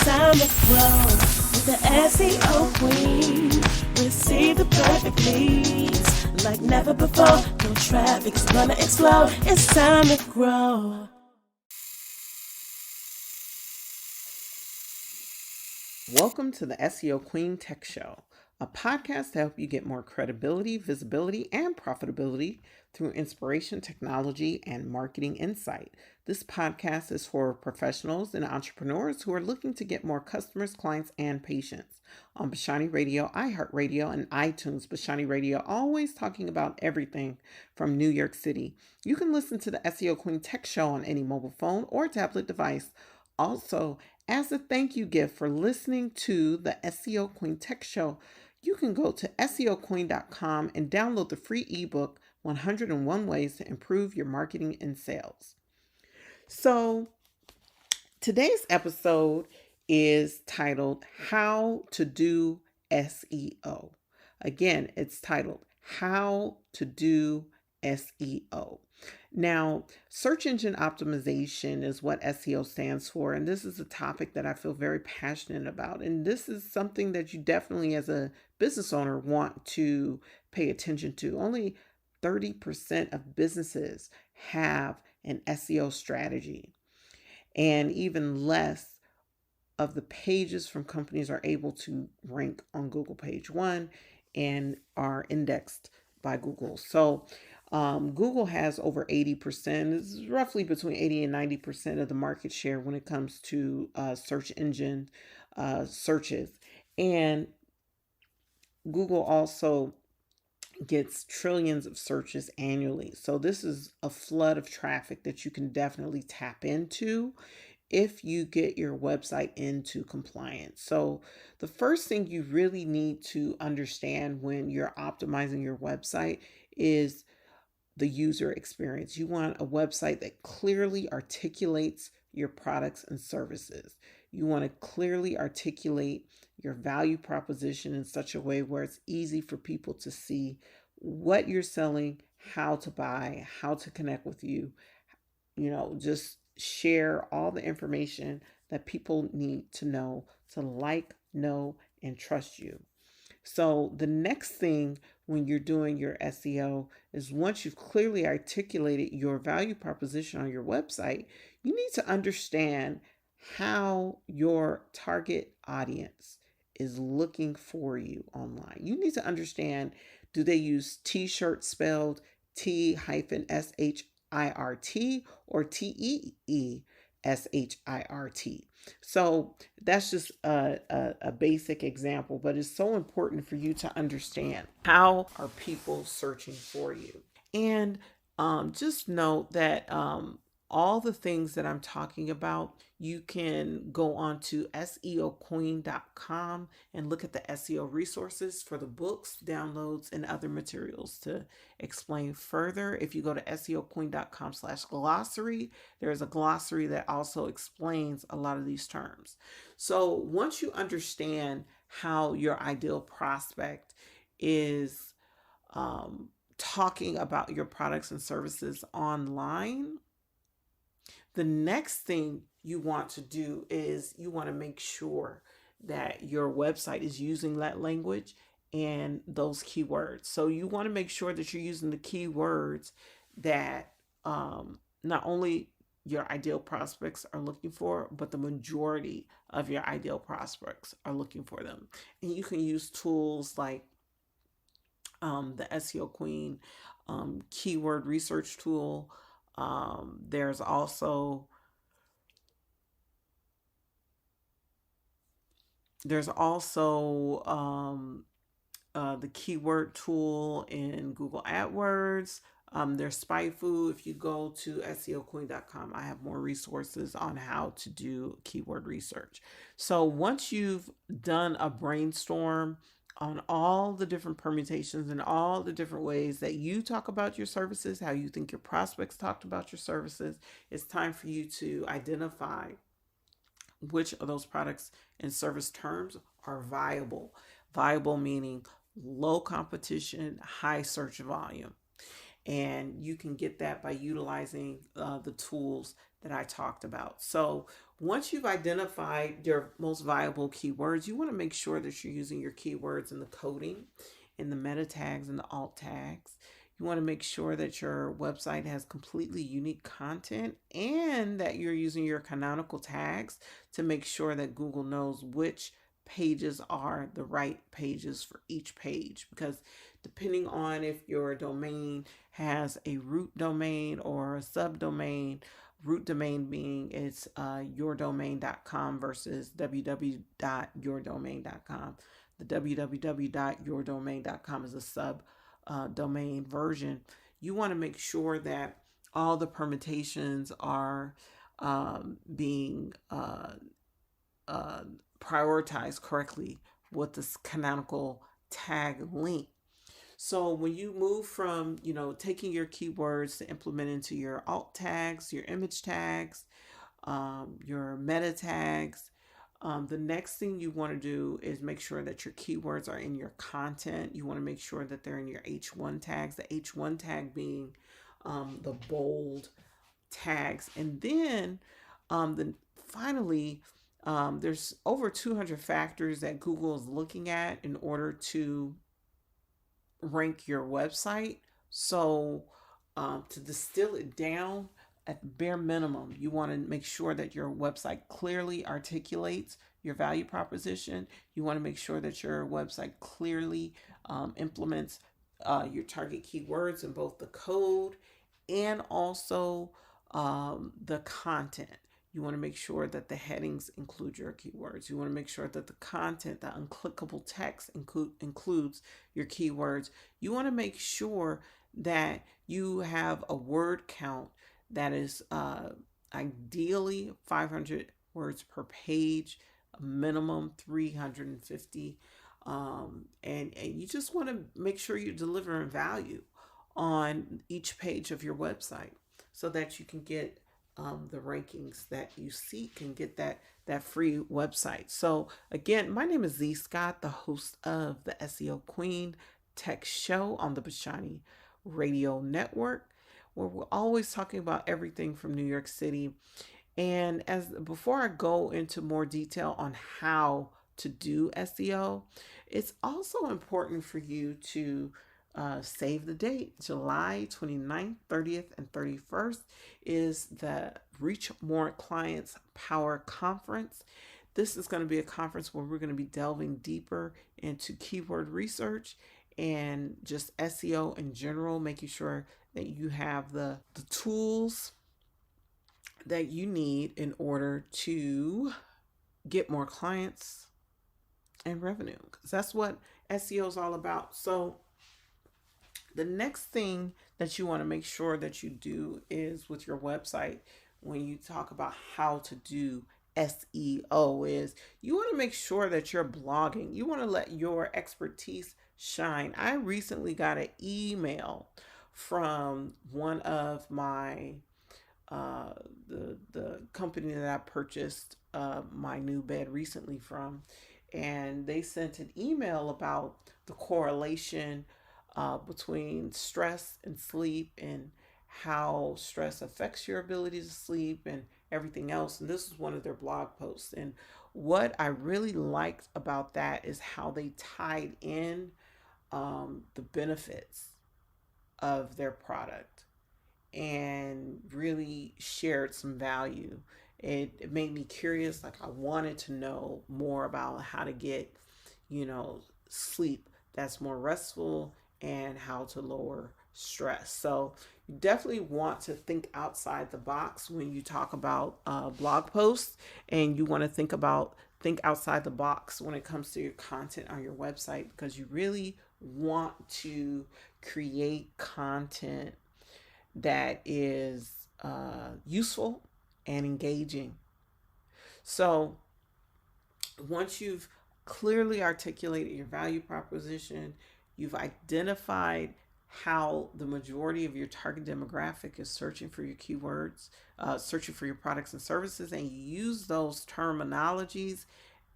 time to grow with the SEO Queen. Receive the perfect leads like never before. No traffic is gonna explode. It's time to grow. Welcome to the SEO Queen Tech Show, a podcast to help you get more credibility, visibility, and profitability through inspiration, technology, and marketing insight. This podcast is for professionals and entrepreneurs who are looking to get more customers, clients, and patients. On Bashani Radio, iHeartRadio, and iTunes, Bashani Radio always talking about everything from New York City. You can listen to the SEO Queen Tech Show on any mobile phone or tablet device. Also, as a thank you gift for listening to the SEO Queen Tech Show, you can go to SEOqueen.com and download the free ebook, 101 Ways to Improve Your Marketing and Sales. So, today's episode is titled How to Do SEO. Again, it's titled How to Do SEO. Now, search engine optimization is what SEO stands for, and this is a topic that I feel very passionate about. And this is something that you definitely, as a business owner, want to pay attention to. Only 30% of businesses have an SEO strategy, and even less of the pages from companies are able to rank on Google page 1 and are indexed by Google. So Google has over 80%, it's roughly between 80 and 90% of the market share when it comes to search engine searches. And Google also gets trillions of searches annually. So this is a flood of traffic that you can definitely tap into if you get your website into compliance. So the first thing you really need to understand when you're optimizing your website is the user experience. You want a website that clearly articulates your products and services. You want to clearly articulate your value proposition in such a way where it's easy for people to see what you're selling, how to buy, how to connect with you. Just share all the information that people need to know to like, know, and trust you. So the next thing when you're doing your SEO is, once you've clearly articulated your value proposition on your website, you need to understand how your target audience is looking for you online. You need to understand, do they use t-shirt spelled T-SHIRT or TEESHIRT? So that's just a basic example, but it's so important for you to understand, how are people searching for you? And just note that all the things that I'm talking about, you can go on to SEOqueen.com and look at the SEO resources for the books, downloads, and other materials to explain further. If you go to SEOqueen.com/glossary, there's a glossary that also explains a lot of these terms. So once you understand how your ideal prospect is talking about your products and services online, the next thing you want to do is you want to make sure that your website is using that language and those keywords. So you want to make sure that you're using the keywords that not only your ideal prospects are looking for, but the majority of your ideal prospects are looking for them. And you can use tools like the SEO Queen keyword research tool. There's also the keyword tool in Google AdWords. There's SpyFu. If you go to SEOqueen.com, I have more resources on how to do keyword research. So once you've done a brainstorm on all the different permutations and all the different ways that you talk about your services, how you think your prospects talked about your services, it's time for you to identify which of those products and service terms are viable. Viable meaning low competition, high search volume. And you can get that by utilizing the tools that I talked about. So Once you've identified your most viable keywords, you want to make sure that you're using your keywords in the coding, in the meta tags, and the alt tags. You want to make sure that your website has completely unique content and that you're using your canonical tags to make sure that Google knows which pages are the right pages for each page. Because depending on if your domain has a root domain or a subdomain, root domain being it's yourdomain.com versus www.yourdomain.com. The www.yourdomain.com is a sub domain version. You want to make sure that all the permutations are being prioritized correctly with this canonical tag link. So when you move from, taking your keywords to implement into your alt tags, your image tags, your meta tags, the next thing you want to do is make sure that your keywords are in your content. You want to make sure that they're in your H1 tags, the H1 tag being the bold tags. And then finally, there's over 200 factors that Google is looking at in order to rank your website. So to distill it down, at bare minimum, you want to make sure that your website clearly articulates your value proposition. You want to make sure that your website clearly implements your target keywords in both the code and also the content. You want to make sure that the headings include your keywords. You want to make sure that the content, the unclickable text includes your keywords. You want to make sure that you have a word count that is ideally 500 words per page, a minimum 350. And you just want to make sure you're delivering value on each page of your website so that you can get the rankings that you seek and get that free website. So again, my name is Zhe Scott, the host of the SEO Queen Tech Show on the Bashani Radio Network, where we're always talking about everything from New York City. And before I go into more detail on how to do SEO, it's also important for you to save the date. July 29th, 30th, and 31st is the Reach More Clients Power Conference. This is going to be a conference where we're going to be delving deeper into keyword research and just SEO in general, making sure that you have the tools that you need in order to get more clients and revenue, because that's what SEO is all about. So the next thing that you want to make sure that you do is with your website, when you talk about how to do SEO, is you want to make sure that you're blogging. You want to let your expertise shine. I recently got an email from one of my the company that I purchased my new bed recently from, and they sent an email about the correlation between stress and sleep and how stress affects your ability to sleep and everything else. And this is one of their blog posts. And what I really liked about that is how they tied in the benefits of their product and really shared some value. It made me curious. Like, I wanted to know more about how to get, sleep that's more restful and how to lower stress. So you definitely want to think outside the box when you talk about blog posts, and you want to think outside the box when it comes to your content on your website, because you really want to create content that is useful and engaging. So once you've clearly articulated your value proposition, you've identified how the majority of your target demographic is searching for your keywords, searching for your products and services, and you use those terminologies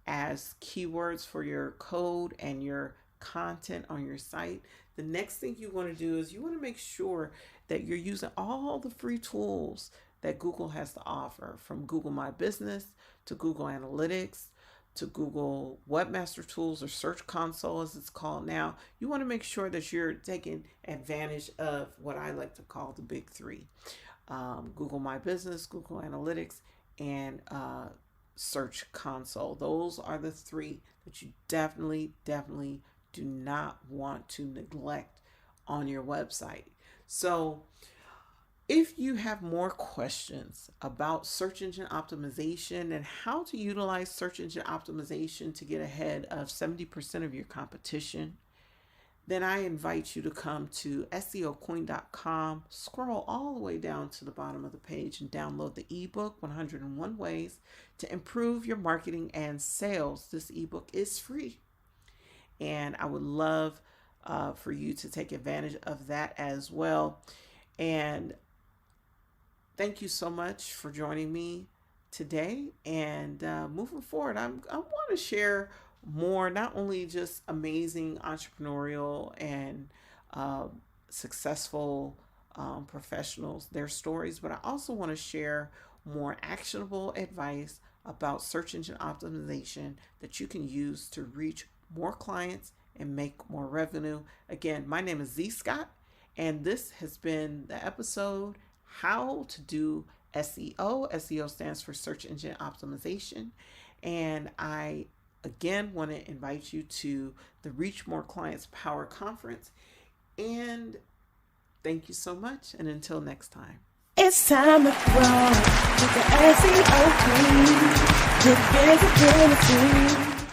as keywords for your code and your content on your site. The next thing you want to do is you want to make sure that you're using all the free tools that Google has to offer, from Google My Business to Google Analytics to Google Webmaster Tools, or Search Console as it's called now. You want to make sure that you're taking advantage of what I like to call the big three. Google My Business, Google Analytics, and Search Console. Those are the three that you definitely do not want to neglect on your website. So if you have more questions about search engine optimization and how to utilize search engine optimization to get ahead of 70% of your competition, then I invite you to come to SEOqueen.com, scroll all the way down to the bottom of the page, and download the ebook, 101 Ways to Improve Your Marketing and Sales. This ebook is free, and I would love for you to take advantage of that as well. And thank you so much for joining me today. And moving forward, I want to share more, not only just amazing entrepreneurial and successful professionals, their stories, but I also want to share more actionable advice about search engine optimization that you can use to reach more clients and make more revenue. Again, my name is Zhe Scott, and this has been the episode, How to Do SEO. SEO stands for Search Engine Optimization. And I, again, want to invite you to the Reach More Clients Power Conference. And thank you so much. And until next time. It's time to grow with the SEO Queen, with visibility.